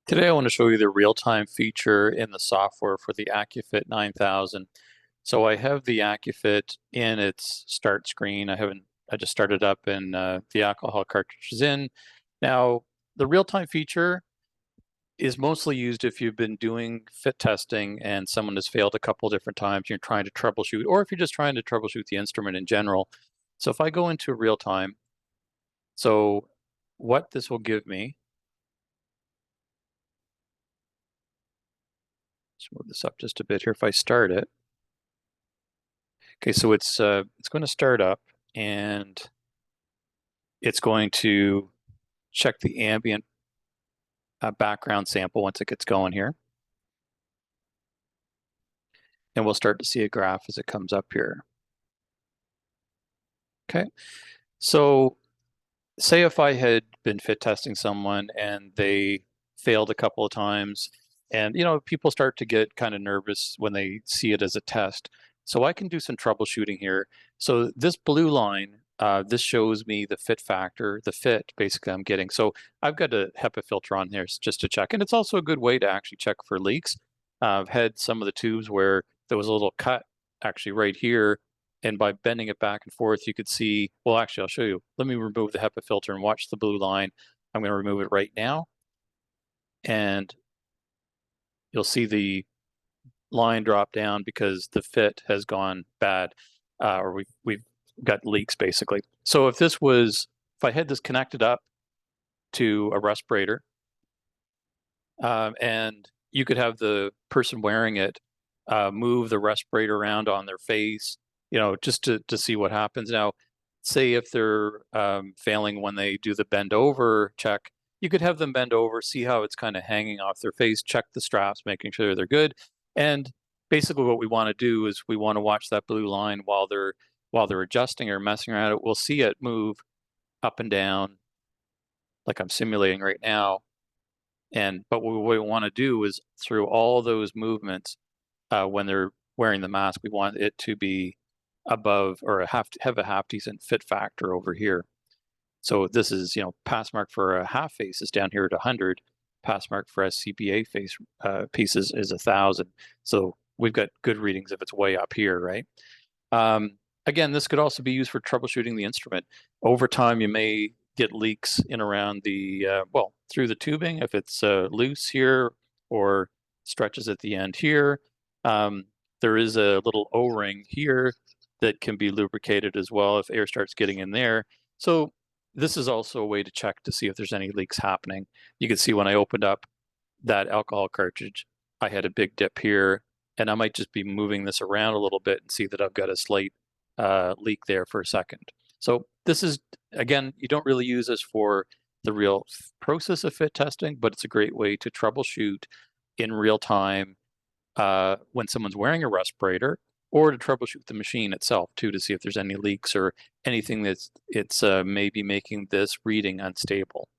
Today I want to show you the real-time feature in the software for the Accufit9000. So I have the Accufit in its start screen. I just started up and the alcohol cartridge is in. Now, the real-time feature is mostly used if you've been doing fit testing and someone has failed a couple different times, and you're trying to troubleshoot, or if you're just trying to troubleshoot the instrument in general. So if I go into real-time, so what this will give me, let's move this up just a bit here. If I start it, okay, so it's going to start up and it's going to check the ambient background sample once it gets going here. And we'll start to see a graph as it comes up here. Okay, so say if I had been fit testing someone and they failed a couple of times, and people start to get kind of nervous when they see it as a test. So I can do some troubleshooting here. So this blue line, this shows me the fit factor, the fit basically I'm getting. So I've got a HEPA filter on here just to check. And it's also a good way to actually check for leaks. I've had some of the tubes where there was a little cut actually right here, and by bending it back and forth, you could see, well, actually, I'll show you. Let me remove the HEPA filter and watch the blue line. I'm going to remove it right now. And you'll see the line drop down because the fit has gone bad, or we've got leaks basically. So if I had this connected up to a respirator, and you could have the person wearing it move the respirator around on their face, just to see what happens. Now, say if they're failing when they do the bend over check, you could have them bend over, see how it's kind of hanging off their face, check the straps, making sure they're good. And basically what we want to do is we want to watch that blue line while they're adjusting or messing around. We'll see it move up and down like I'm simulating right now. But what we want to do is through all those movements, when they're wearing the mask, we want it to be above or have a half decent fit factor over here. So this is, pass mark for a half face is down here at 100. Pass mark for SCBA face pieces is 1,000. So we've got good readings if it's way up here, right? Again, this could also be used for troubleshooting the instrument. Over time, you may get leaks in around the, through the tubing if it's loose here or stretches at the end here. There is a little O-ring here that can be lubricated as well if air starts getting in there. So this is also a way to check to see if there's any leaks happening. You can see when I opened up that alcohol cartridge, I had a big dip here, and I might just be moving this around a little bit and see that I've got a slight leak there for a second. So this is, again, you don't really use this for the real process of fit testing, but it's a great way to troubleshoot in real time when someone's wearing a respirator, or to troubleshoot the machine itself too, to see if there's any leaks or anything that's maybe making this reading unstable.